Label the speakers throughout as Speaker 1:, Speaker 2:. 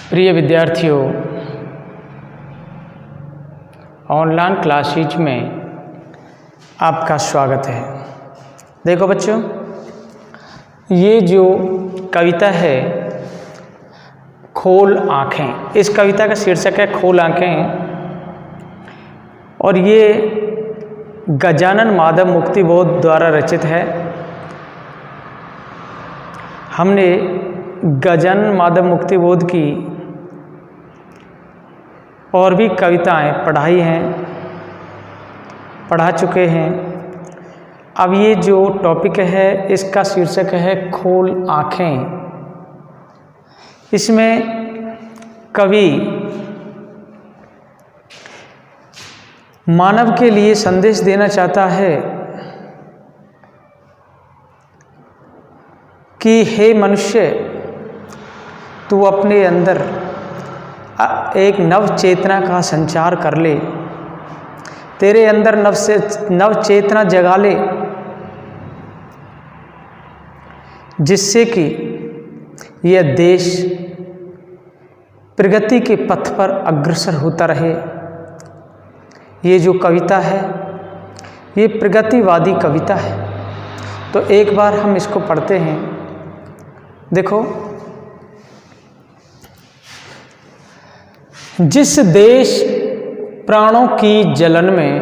Speaker 1: प्रिय विद्यार्थियों, online classes में आपका स्वागत है। देखो बच्चों, ये जो कविता है खोल आँखें, इस कविता का शीर्षक है खोल आँखें, और ये गजानन माधव मुक्तिबोध द्वारा रचित है। हमने गजानन माधव मुक्तिबोध की और भी कविताएं पढ़ा चुके हैं। अब ये जो टॉपिक है इसका शीर्षक है खोल आँखें। इसमें कवि मानव के लिए संदेश देना चाहता है कि हे मनुष्य, तू अपने अंदर एक नव चेतना का संचार कर ले, तेरे अंदर नव चेतना जगा ले, जिससे कि यह देश प्रगति के पथ पर अग्रसर होता रहे। ये जो कविता है ये प्रगतिवादी कविता है। तो एक बार हम इसको पढ़ते हैं। देखो, जिस देश प्राणों की जलन में,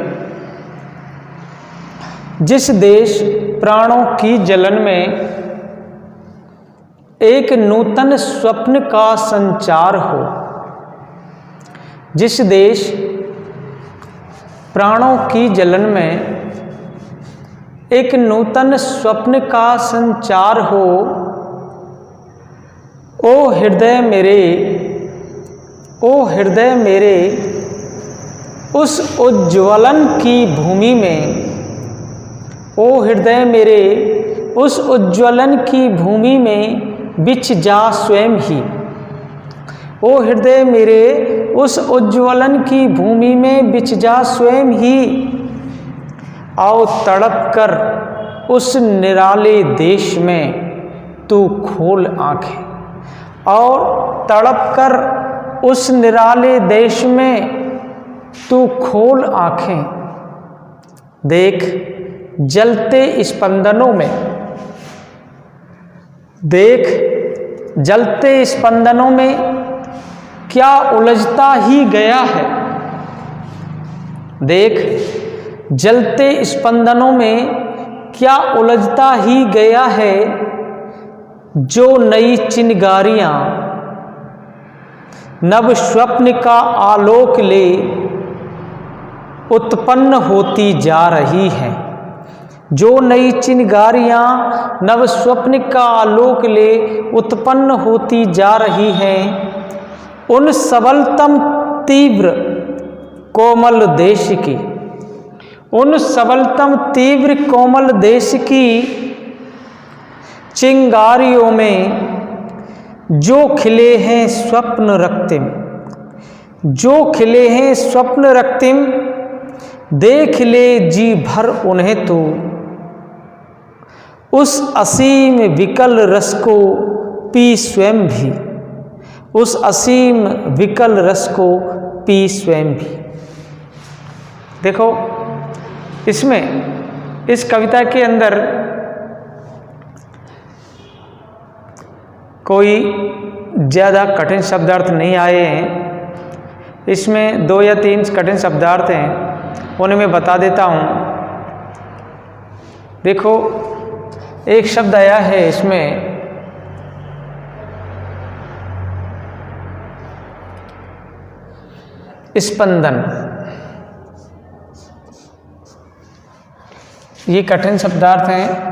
Speaker 1: जिस देश प्राणों की जलन में एक नूतन स्वप्न का संचार हो, जिस देश प्राणों की जलन में एक नूतन स्वप्न का संचार हो, ओ हृदय मेरे उस उज्ज्वलन की भूमि में, ओ हृदय मेरे उस उज्ज्वलन की भूमि में बिछ जा स्वयं ही, ओ हृदय मेरे उस उज्ज्वलन की भूमि में बिछ जा स्वयं ही। आओ तड़प कर उस निराले देश में तू खोल आँखें, और तड़प कर उस निराले देश में तू खोल आँखें। देख जलते स्पंदनों में, देख जलते स्पंदनों में क्या उलझता ही गया है। देख जलते स्पंदनों में क्या उलझता ही गया है, जो नई चिंगारियां नव स्वप्न का आलोक ले उत्पन्न होती जा रही हैं, जो नई चिंगारियां नव स्वप्न का आलोक ले उत्पन्न होती जा रही हैं। उन सबलतम तीव्र कोमल देश की, उन सबलतम तीव्र कोमल देश की चिंगारियों में जो खिले हैं स्वप्न रक्तिम, जो खिले हैं स्वप्न रक्तिम, देख ले जी भर उन्हें तो उस असीम विकल रस को पी स्वयं भी, उस असीम विकल रस को पी स्वयं भी। देखो, इसमें इस कविता के अंदर कोई ज़्यादा कठिन शब्दार्थ नहीं आए हैं। इसमें 2 या 3 कठिन शब्दार्थ हैं, उन्हें मैं बता देता हूँ। देखो, एक शब्द आया है इसमें स्पंदन। ये कठिन शब्दार्थ हैं।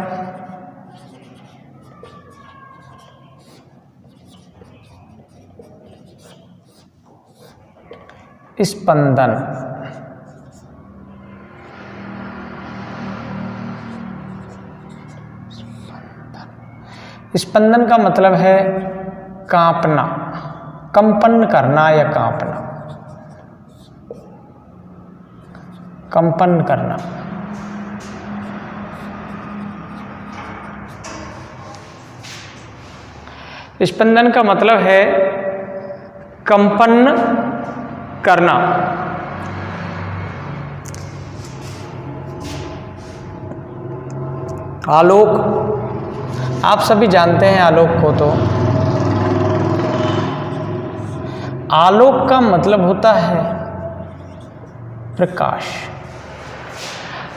Speaker 1: स्पंदन, स्पंदन का मतलब है कांपना, कंपन करना या कांपना, कंपन करना। स्पंदन का मतलब है कंपन करना। आलोक, आप सभी जानते हैं आलोक को। तो आलोक का मतलब होता है प्रकाश।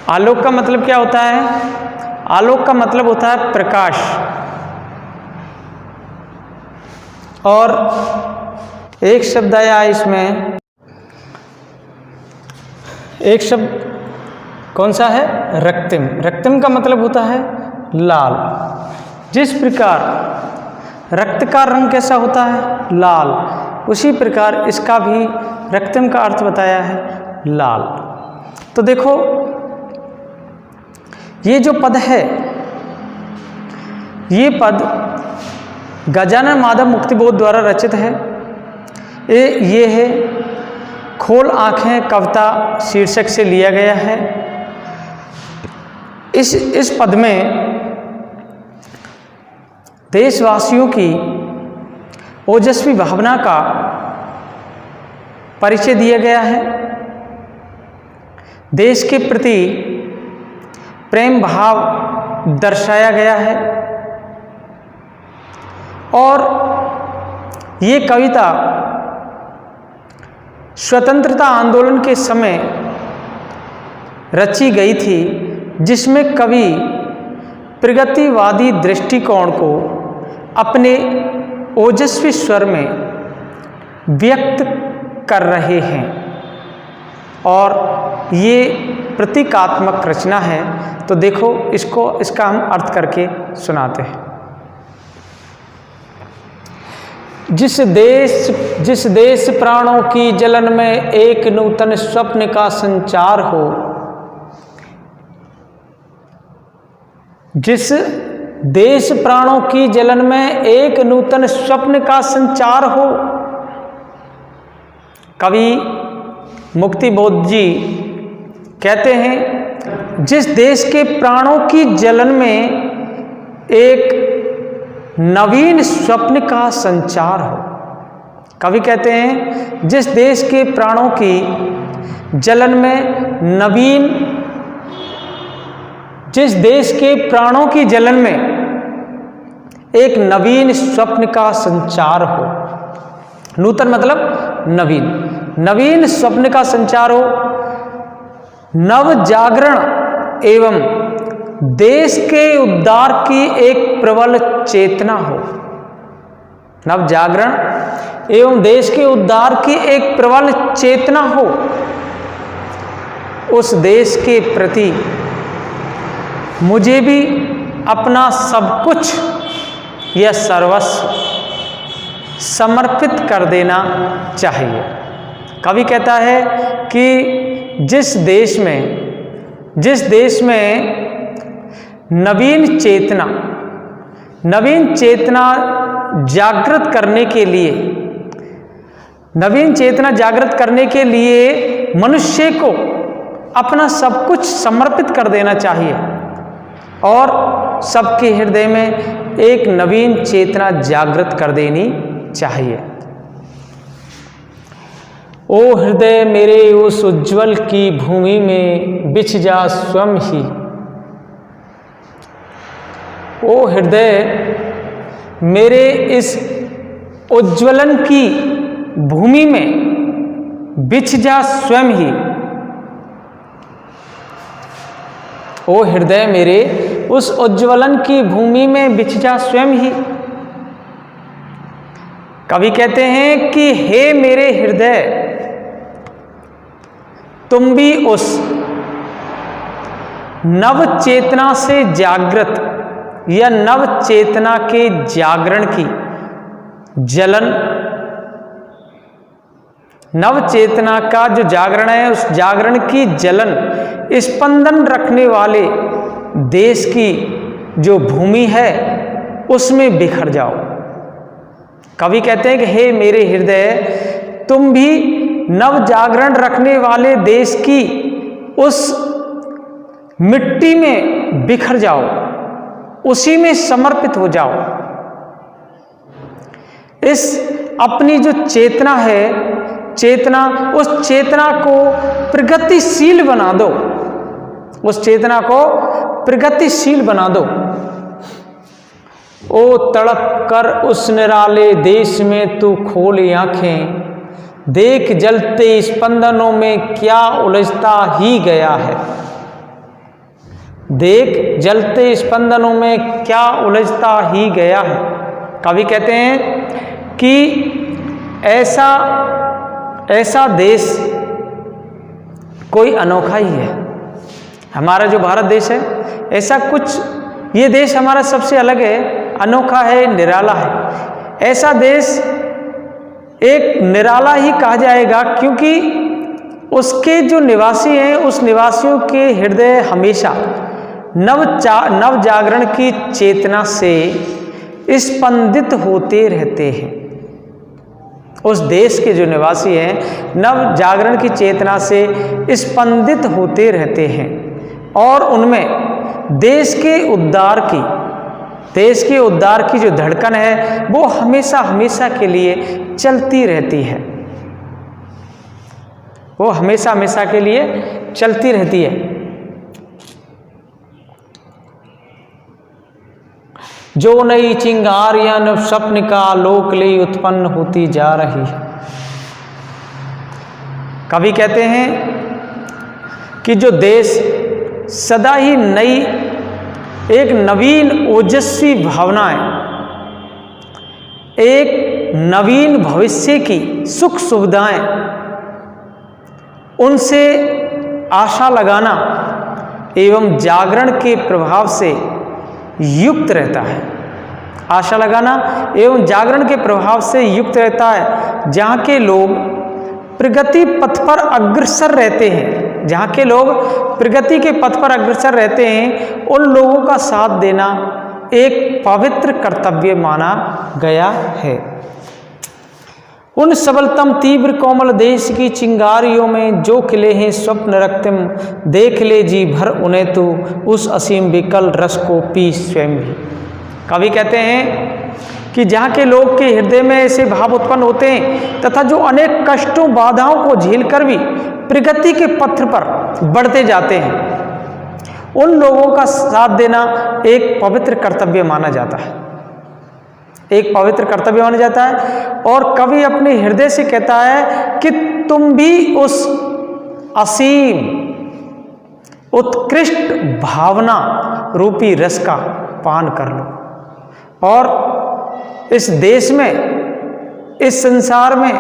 Speaker 1: आलोक का मतलब क्या होता है? आलोक का मतलब होता है प्रकाश। और एक शब्द आया इसमें, एक शब्द कौन सा है? रक्तिम। रक्तिम का मतलब होता है लाल। जिस प्रकार रक्त का रंग कैसा होता है? लाल। उसी प्रकार इसका भी रक्तिम का अर्थ बताया है लाल। तो देखो, ये जो पद है, ये पद गजानन माधव मुक्तिबोध द्वारा रचित है। ये है खोल आंखें कविता शीर्षक से लिया गया है। इस पद में देशवासियों की ओजस्वी भावना का परिचय दिया गया है। देश के प्रति प्रेम भाव दर्शाया गया है। और ये कविता स्वतंत्रता आंदोलन के समय रची गई थी, जिसमें कवि प्रगतिवादी दृष्टिकोण को अपने ओजस्वी स्वर में व्यक्त कर रहे हैं। और ये प्रतीकात्मक रचना है। तो देखो, इसका हम अर्थ करके सुनाते हैं। जिस देश प्राणों की जलन में एक नूतन स्वप्न का संचार हो, जिस देश प्राणों की जलन में एक नूतन स्वप्न का संचार हो। कवि मुक्तिबोध जी कहते हैं, जिस देश के प्राणों की जलन में एक नवीन स्वप्न का संचार हो। कवि कहते हैं, जिस देश के प्राणों की जलन में जिस देश के प्राणों की जलन में एक नवीन स्वप्न का संचार हो। नूतन मतलब नवीन, नवीन स्वप्न का संचार हो। नव जागरण एवं देश के उद्धार की एक प्रबल चेतना हो। नव जागरण एवं देश के उद्धार की एक प्रबल चेतना हो। उस देश के प्रति मुझे भी अपना सब कुछ या सर्वस्व समर्पित कर देना चाहिए। कवि कहता है कि जिस देश में नवीन चेतना जागृत करने के लिए मनुष्य को अपना सब कुछ समर्पित कर देना चाहिए और सबके हृदय में एक नवीन चेतना जागृत कर देनी चाहिए। ओ हृदय मेरे उस उज्ज्वल की भूमि में बिछ जा स्वयं ही। ओ हृदय मेरे इस उज्ज्वलन की भूमि में बिछ जा स्वयं ही। ओ हृदय मेरे उस उज्ज्वलन की भूमि में बिछ जा स्वयं ही। कवि कहते हैं कि हे मेरे हृदय, तुम भी उस नव चेतना से जागृत या नव चेतना के जागरण की जलन, नव चेतना का जो जागरण है उस जागरण की जलन स्पंदन रखने वाले देश की जो भूमि है उसमें बिखर जाओ। कवि कहते हैं कि हे मेरे हृदय, तुम भी नव जागरण रखने वाले देश की उस मिट्टी में बिखर जाओ, उसी में समर्पित हो जाओ। इस अपनी जो चेतना है, चेतना, उस चेतना को प्रगतिशील बना दो, उस चेतना को प्रगतिशील बना दो। ओ तड़प कर उस निराले देश में तू खोल आंखें, देख जलते स्पंदनों में क्या उलझता ही गया है। देख जलते स्पंदनों में क्या उलझता ही गया है। कवि कहते हैं कि ऐसा देश कोई अनोखा ही है। हमारा जो भारत देश है, ऐसा कुछ, ये देश हमारा सबसे अलग है, अनोखा है, निराला है। ऐसा देश एक निराला ही कहा जाएगा क्योंकि उसके जो निवासी हैं, उस निवासियों के हृदय हमेशा नव जागरण की चेतना से स्पंदित होते रहते हैं। उस देश के जो निवासी हैं नव जागरण की चेतना से स्पंदित होते रहते हैं और उनमें देश के उद्धार की जो धड़कन है वो हमेशा हमेशा के लिए चलती रहती है, वो हमेशा हमेशा के लिए चलती रहती है। जो नई चिंगारियां नव स्वप्न का लोक ले उत्पन्न होती जा रही है। कवि कहते हैं कि जो देश सदा ही नई, एक नवीन ओजस्वी भावनाएं, एक नवीन भविष्य की सुख सुविधाएं, उनसे आशा लगाना एवं जागरण के प्रभाव से युक्त रहता है। आशा लगाना एवं जागरण के प्रभाव से युक्त रहता है। जहाँ के लोग प्रगति पथ पर अग्रसर रहते हैं, जहाँ के लोग प्रगति के पथ पर अग्रसर रहते हैं, उन लोगों का साथ देना एक पवित्र कर्तव्य माना गया है। उन सबलतम तीव्र कोमल देश की चिंगारियों में जो खिले हैं स्वप्न रक्तम, देख ले जी भर उन्हें तू उस असीम विकल रस को पी स्वयं भी। कवि कहते हैं कि जहाँ के लोग के हृदय में ऐसे भाव उत्पन्न होते हैं तथा जो अनेक कष्टों बाधाओं को झेलकर भी प्रगति के पथ पर बढ़ते जाते हैं, उन लोगों का साथ देना एक पवित्र कर्तव्य माना जाता है, एक पवित्र कर्तव्य माना जाता है। और कवि अपने हृदय से कहता है कि तुम भी उस असीम उत्कृष्ट भावना रूपी रस का पान कर लो और इस देश में, इस संसार में,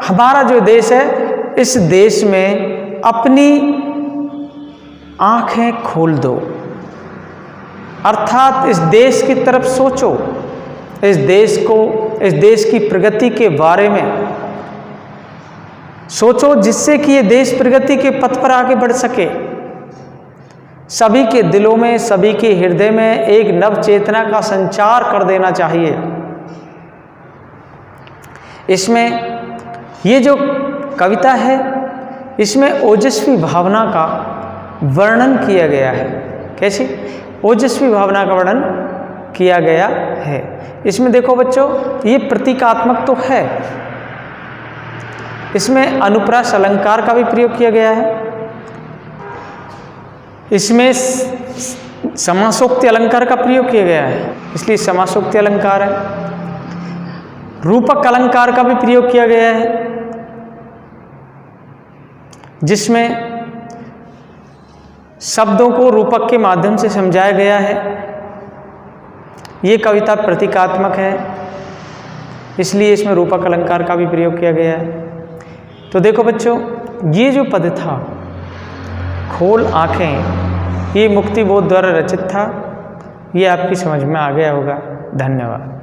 Speaker 1: हमारा जो देश है, इस देश में अपनी आंखें खोल दो, अर्थात इस देश की तरफ सोचो, इस देश की प्रगति के बारे में सोचो, जिससे कि ये देश प्रगति के पथ पर आगे बढ़ सके। सभी के दिलों में, सभी के हृदय में एक नव चेतना का संचार कर देना चाहिए। इसमें ये जो कविता है, इसमें ओजस्वी भावना का वर्णन किया गया है। कैसी ओजस्वी भावना का वर्णन किया गया है? इसमें देखो बच्चों, ये प्रतीकात्मक तो है, इसमें अनुप्रास अलंकार का भी प्रयोग किया गया है, इसमें समासोक्ति अलंकार का प्रयोग किया गया है, इसलिए समासोक्ति अलंकार है। रूपक अलंकार का भी प्रयोग किया गया है, जिसमें शब्दों को रूपक के माध्यम से समझाया गया है। ये कविता प्रतीकात्मक है, इसलिए इसमें रूपक अलंकार का भी प्रयोग किया गया है। तो देखो बच्चों, ये जो पद था खोल आंखें, ये मुक्तिबोध द्वारा रचित था। ये आपकी समझ में आ गया होगा। धन्यवाद।